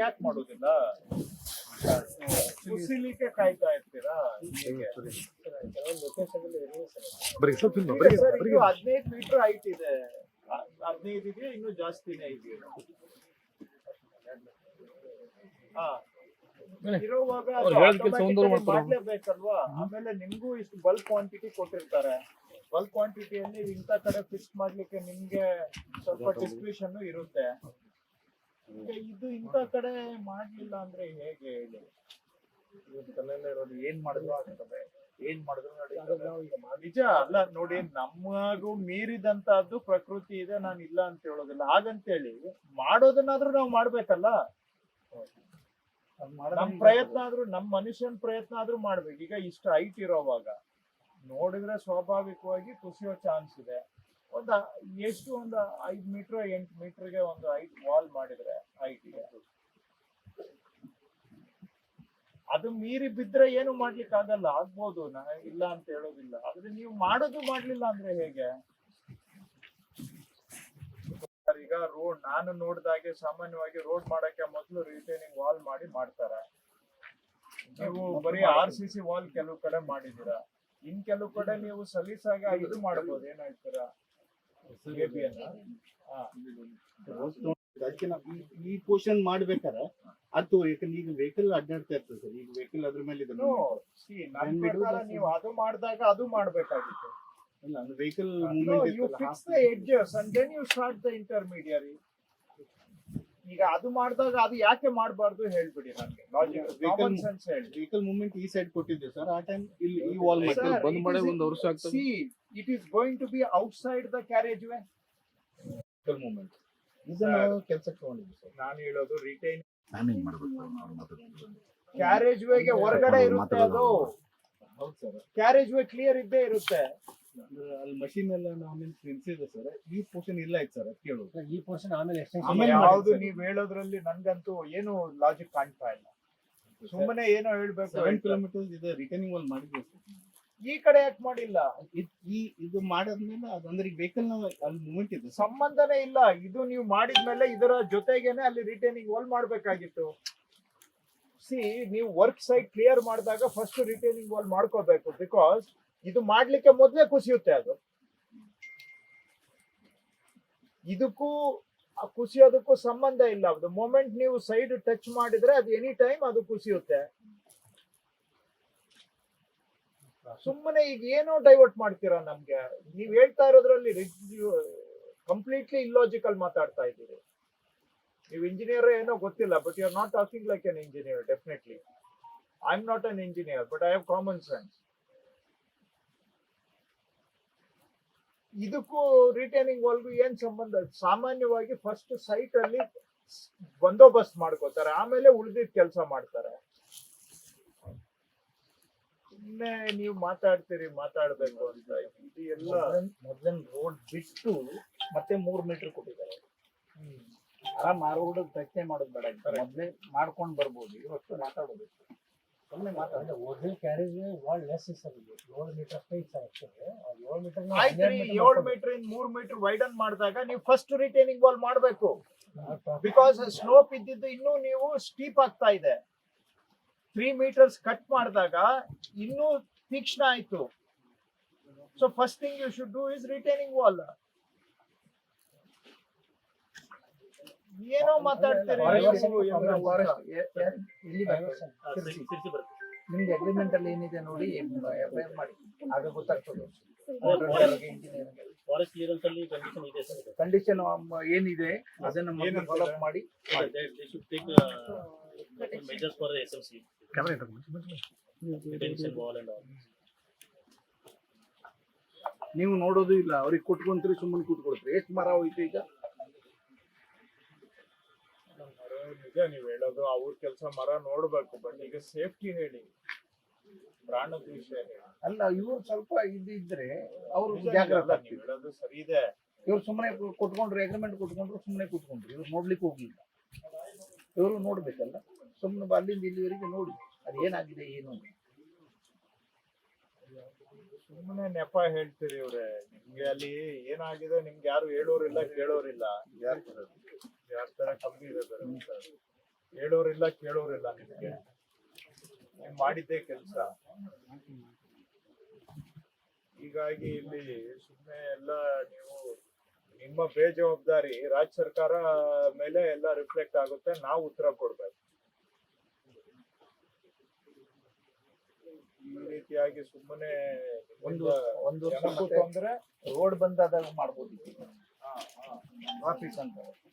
ಯಾಕೆ ಮಾಡೋದಿಲ್ಲ? ಕುಸಿಲಿಕ್ಕೆ ಕಾಯ್ತಾ ಇರ್ತೀರಾ? ಸರ್ ಇದು 15 ಮೀಟರ್ ಹೈಟ್ ಇದೆ, 15 ಇದೆಯಾ ಇನ್ನೂ ಜಾಸ್ತಿನೇ ಇದೆಯಾ? ಇರುವಾಗ ಮಾಡ್ಲೇಬೇಕಲ್ವಾ? ಆಮೇಲೆ ನಿಮ್ಗೂ ಇಷ್ಟು ಬಲ್ಕ್ ಕ್ವಾಂಟಿಟಿ ಕೊಟ್ಟಿರ್ತಾರೆ. ಬಲ್ಕ್ ಕ್ವಾಂಟಿಟಿಯಲ್ಲಿ ಇಂಥ ಕಡೆ ಫಿಕ್ಸ್ ಮಾಡ್ಲಿಕ್ಕೆ ನಿಮ್ಗೆ ಸ್ವಲ್ಪ ಡಿಸ್ಕ್ರಿಷನ್ ಇರುತ್ತೆ. ಇದು ಇಂಥ ಕಡೆ ಮಾಡ್ಲಿಲ್ಲ ಅಂದ್ರೆ ಹೇಗೆ ಹೇಳಿ? ತಲೆಯಲ್ಲೇ ಇರೋದು ಏನ್ ಮಾಡಿದ್ರು ಆಗ್ತದೆ, ಏನ್ ಮಾಡಿದ್ರು ನಿಜ ಅಲ್ಲ ನೋಡಿ. ನಮಗೂ ಮೀರಿದಂತಹದ್ದು ಪ್ರಕೃತಿ ಇದೆ, ನಾನು ಇಲ್ಲ ಅಂತ ಹೇಳೋದಿಲ್ಲ. ಹಾಗಂತೇಳಿ ಮಾಡೋದನ್ನಾದ್ರೂ ನಾವು ಮಾಡ್ಬೇಕಲ್ಲ. ನಮ್ ಪ್ರಯತ್ನ ಆದ್ರೂ, ನಮ್ ಮನುಷ್ಯನ ಪ್ರಯತ್ನ ಆದ್ರೂ ಮಾಡ್ಬೇಕು. ಈಗ ಇಷ್ಟು ಹೈಟ್ ಇರೋವಾಗ ನೋಡಿದ್ರೆ ಸ್ವಾಭಾವಿಕವಾಗಿ ಕುಸಿಯೋ ಚಾನ್ಸ್ ಇದೆ. ಎಷ್ಟು ಒಂದು 5 ಮೀಟರ್ 8 ಮೀಟರ್ಗೆ ಒಂದು ಹೈಟ್ ವಾಲ್ ಮಾಡಿದ್ರೆ ಹೈಟ್ಗೆ ಅದು ಮೀರಿ ಬಿದ್ರೆ ಏನು ಮಾಡ್ಲಿಕ್ಕೆ ಆಗಲ್ಲ. ಆಗ್ಬೋದು, ಇಲ್ಲ ಅಂತ ಹೇಳೋದಿಲ್ಲ. ಆದ್ರೆ ನೀವು ಮಾಡೋದು ಮಾಡ್ಲಿಲ್ಲ ಅಂದ್ರೆ ಹೇಗೆ? ಈಗ ರೋಡ್ ನಾನು ನೋಡಿದಾಗೆ ಸಾಮಾನ್ಯವಾಗಿ ರೋಡ್ ಮಾಡಕ್ಕೆ ಮೊದಲು ರಿಟೈನಿಂಗ್ ವಾಲ್ ಮಾಡ್ತಾರೆ. ನೀವು ಬರೀ RCC ವಾಲ್ ಕೆಲವು ಕಡೆ ಮಾಡಿದೀರಾ, ಇನ್ ಕೆಲವು ಕಡೆ ನೀವು ಸಲೀಸಾಗಿ ಇದು ಮಾಡಬಹುದು. ಏನ್ ಹೇಳ್ತೀರಾ? ಈ ಪೋರ್ಷನ್ ಮಾಡ್ಬೇಕಾರೆ ಅದು ಈಗ ವೆಹಿಕಲ್ ಅಡ್ಡಾಡ್ತಾ ಇರ್ತದೆ ಸರ್. ಈಗ ವೆಹಿಕಲ್ ಅದ್ರ ಮೇಲೆ ಇದೆ. ನೀವು ಅದು ಮಾಡಿದಾಗ ಅದು ಮಾಡ್ಬೇಕಾಗಿತ್ತು. ಇಲ್ಲ, ಅದು vehicle you fix the edges and then you start the intermediary. ಈಗ ಅದು ಮಾಡಿದಾಗ ಅದು ಯಾಕೆ ಮಾಡಬಾರ್ದು ಹೇಳ್ಬಿಡಿ ನನಗೆ. ಕಾಮನ್ ಸೆನ್ಸ್ ಹೇಳಿ. ವೆಹಿಕಲ್ ಮೂವ್ಮೆಂಟ್ ಈ ಸೈಡ್ ಕೊಟ್ಟಿದ್ದೆ ಸರ್, ಆ ಟೈಮ್ ಇಲ್ಲಿ ಈ ವಾಲ್ ಬಂದ್ ಮಾಡಿ ಒಂದು ವರ್ಷ ಆಗ್ತದೆ. See, it is going to be outside the carriageway. Vehicle movement ಇದನ್ನ ಕೆಲಸಕ್ಕೆ ತಗೊಂಡಿದ್ದೆ ಸರ್. ನಾನು ಹೇಳೋದು ರಿಟೈನ್ ಪ್ಲಾನಿಂಗ್ ಮಾಡಬೇಕು. ಕ್ಯಾರೇಜ್ವೇಗೆ ಹೊರಗಡೆ ಇರುತ್ತೆ ಅದು. ಹೌದು ಸರ್, ಕ್ಯಾರೇಜ್ವೇ ಕ್ಲಿಯರ್ ಇದ್ದೇ ಇರುತ್ತೆ. ಅಲ್ಲಿ ಮಷೀನ್ ಎಲ್ಲ ಆಮೇಲೆ ನಿಲ್ಸಿದೆ ಸರ್. ಈ ಪೋರ್ಷನ್ ಇಲ್ಲ ಆಯ್ತು ಸರ್, ಕೇಳೋದು ಈ ಪೋರ್ಷನ್ ಆಮೇಲೆ ಯಾವ್ದು ನೀವ್ ಹೇಳೋದ್ರಲ್ಲಿ ನನ್ಗಂತೂ ಏನು ಲಾಜಿಕ್ ಕಾಣ್ತಾ ಇಲ್ಲ. ಸುಮ್ಮನೆ ಏನೋ ಹೇಳ್ಬೇಕು. 7 ಕಿಲೋಮೀಟರ್ಸ್ ಇದೆ ರಿಟರ್ನಿಂಗ್ ವಾಲ್ ಮಾಡಿದ್ವಿ ಸರ್. ಈ ಕಡೆ ಯಾಕೆ ಮಾಡಿಲ್ಲ? ಇದು ಮಾಡಾದ್ಮೇಲೆ ಅದಂದ್ರೆ ವೆಹಿಕಲ್ ಅಲ್ಲಿ ಮೂವ್ಮೆಂಟ್ ಇದೆ, ಸಂಬಂಧನೇ ಇಲ್ಲ. ಇದು ನೀವು ಮಾಡಿದ್ಮೇಲೆ ಇದರ ಜೊತೆಗೇನೆ ಅಲ್ಲಿ ರಿಟೈನಿಂಗ್ ವಾಲ್ ಮಾಡ್ಬೇಕಾಗಿತ್ತು. ನೀವು ವರ್ಕ್ ಸೈಟ್ ಕ್ಲಿಯರ್ ಮಾಡಿದಾಗ ಫಸ್ಟ್ ರಿಟೈನಿಂಗ್ ವಾಲ್ ಮಾಡ್ಕೋಬೇಕು. ಬಿಕಾಸ್ ಇದು ಮಾಡ್ಲಿಕ್ಕೆ ಮೊದಲೇ ಕುಸಿಯುತ್ತೆ. ಅದು ಇದಕ್ಕೂ ಕುಸಿಯೋದಕ್ಕೂ ಸಂಬಂಧ ಇಲ್ಲ. ಅದು ಮೊಮೆಂಟ್ ನೀವು ಸೈಡ್ ಟಚ್ ಮಾಡಿದ್ರೆ ಅದು ಎನಿ ಟೈಮ್ ಅದು ಕುಸಿಯುತ್ತೆ. ಸುಮ್ಮನೆ ಈಗ ಏನೋ ಡೈವರ್ಟ್ ಮಾಡ್ತೀರಾ ನಮ್ಗೆ. ನೀವ್ ಹೇಳ್ತಾ ಇರೋದ್ರಲ್ಲಿ ಕಂಪ್ಲೀಟ್ಲಿ ಇಲ್ಲಾಜಿಕಲ್ ಮಾತಾಡ್ತಾ ಇದ್ದೀರಿ. ನೀವು ಇಂಜಿನಿಯರ್ ಏನೋ ಗೊತ್ತಿಲ್ಲ, but you are not talking like an engineer. Definitely I am not an engineer, but I have common sense. ಇದಕ್ಕೂ ರಿಟೈನಿಂಗ್ ವಾಲ್ಗೂ ಏನ್ ಸಂಬಂಧ? ಸಾಮಾನ್ಯವಾಗಿ ಫಸ್ಟ್ ಸೈಟ್ ಅಲ್ಲಿ ಬಂದೋಬಸ್ತ್ ಮಾಡ್ಕೋತಾರೆ, ಆಮೇಲೆ ಉಳಿದಿದ್ದ ಕೆಲಸ ಮಾಡ್ತಾರೆ. ಇನ್ನೇ ನೀವು ಮಾತಾಡ್ಬೇಕು ಅಂತ. ಇದು ಎಲ್ಲ ಮೊದಲನೇ ರೋಡ್ ಬಿಟ್ಟು ಮತ್ತೆ 3 ಮೀಟರ್ ಕೊಟ್ಟಿದ್ದಾರೆ. ಆರಾಮ್ ಆ ರೋಡ್ ಪ್ರಯತ್ನ ಮಾಡೋದು ಬೇಡ, ಮೊದಲೇ ಮಾಡ್ಕೊಂಡು ಬರ್ಬೋದು. ಇವತ್ತು ಮಾತಾಡೋದು ಸುಮ್ಮನೆ ಮಾತಾಡೋದು. Original carriage wall less sir. 7 metre ಅಷ್ಟೇ ಇತ್ತು ಆಗ್ತದೆ. 7 ಮೀಟರ್ 7 ಮೀಟರ್ 3 ಮೀಟರ್ ವೈಡನ್ ಮಾಡಿದಾಗ ನೀವು ಫಸ್ಟ್ ರಿಟೈನಿಂಗ್ ವಾಲ್ ಮಾಡಬೇಕು. ಬಿಕಾಸ್ ಸ್ಲೋಪ್ ಇದ್ದಿದ್ದು ಇನ್ನೂ ನೀವು ಸ್ಟೀಪ್ ಆಗ್ತಾ ಇದೆ. 3 ಮೀಟರ್ಸ್ ಕಟ್ ಮಾಡಿದಾಗ ಇನ್ನೂ ತೀಕ್ಷ್ಣ ಆಯ್ತು. So first thing you should do is retaining wall. ಏನೋ ಮಾತಾಡ್ತೀರಿ. ನಿಮ್ಗೆ ಅಗ್ರಿಮೆಂಟ್ ಅಲ್ಲಿ ಏನಿದೆ ನೋಡಿ, ಎಫ್ಐಆರ್ ಮಾಡಿ, ಆಗ ಗೊತ್ತಾಗ್ತದೆ. ಫಾರೆಸ್ಟ್ ಕ್ಲಿಯರೆನ್ಸ್ ಅಲ್ಲಿ ಕಂಡೀಷನ್ ಇದೆ ಸರ್. ಕಂಡೀಷನ್ ಏನಿದೆ ಅದನ್ನ ಮೊದಲು ಫಾಲೋ ಮಾಡಿ. They should take measures for the SMC. Detention wall and all. ನೀವು ನೋಡೋದು ಇಲ್ಲ, ಅವ್ರಿಗೆ ಕೊಟ್ಕೊಂತೀರಿ, ಸುಮ್ಮನೆ ಕೂತ್ಕೊಳ್ತೀರಿ. ಎಷ್ಟು ಮರ ಹೋಯ್ತು ಈಗ? ನಿಜ ನೀವು ಹೇಳೋದು. ಅವ್ರ ಕೆಲಸ ಮರ ನೋಡ್ಬೇಕು, ಬಟ್ ಈಗ ಸೇಫ್ಟಿ ಹೇಳಿ, ಪ್ರಾಣದ ವಿಷಯ ಹೇಳಿ. ಅಲ್ಲ, ಇವ್ರು ಸ್ವಲ್ಪ ಇದ್ರೆ ಅವ್ರು ಜಾಗ್ರತೆ. ಹೇಳೋದು ಸರಿ ಇದೆ. ಇವ್ರು ಸುಮ್ಮನೆ ಕೊಟ್ಕೊಂಡ್ರು, ಅಗ್ರಿಮೆಂಟ್ ಕೊಟ್ಕೊಂಡ್ರು, ಸುಮ್ಮನೆ ಕೂತ್ಕೊಂಡ್ರು. ಇವ್ರು ನೋಡ್ಲಿಕ್ಕೆ ಹೋಗ್ಲಿಲ್ಲ. ಇವರು ನೋಡ್ಬೇಕಲ್ಲ, ಸುಮ್ಮನೆ ಅಲ್ಲಿಂದ ಇಲ್ಲಿವರೆಗೆ ನೋಡಿ ಅದು ಏನಾಗಿದೆ ಏನು. ಸುಮ್ಮನೆ ನೆಪ ಹೇಳ್ತೀರಿ ಇವ್ರೆ. ನಿಮ್ಗೆ ಅಲ್ಲಿ ಏನಾಗಿದೆ ನಿಮ್ಗೆ ಯಾರು ಹೇಳೋರಿಲ್ಲ, ಕೇಳೋರಿಲ್ಲ. ಯಾರ ತರ ಕಮ್ಮಿ ಇದೆ ಹೇಳೋರಿಲ್ಲ ಕೇಳೋರಿಲ್ಲ ನಿಮ್ಗೆ. ನೀವ್ ಮಾಡಿದ್ದೇ ಕೆಲಸ. ಹೀಗಾಗಿ ಇಲ್ಲಿ ಸುಮ್ಮನೆ ಎಲ್ಲ ನೀವು ನಿಮ್ಮ ಬೇಜವಾಬ್ದಾರಿ ರಾಜ್ಯ ಸರ್ಕಾರ ಮೇಲೆ ಎಲ್ಲ ರಿಫ್ಲೆಕ್ಟ್ ಆಗುತ್ತೆ. ನಾವು ಉತ್ತರ ಕೊಡ್ಬೇಕು. ಈ ರೀತಿಯಾಗಿ ಸುಮ್ಮನೆ ಒಂದು ವರ್ಷ ಜನಕ್ಕೂ ಮತ್ತೆ ತೊಂದ್ರೆ. ರೋಡ್ ಬಂದಾದಾಗ ಮಾಡ್ಬೋದಿತ್ತು ಟ್ರಾಫಿಕ್ ಅಂತ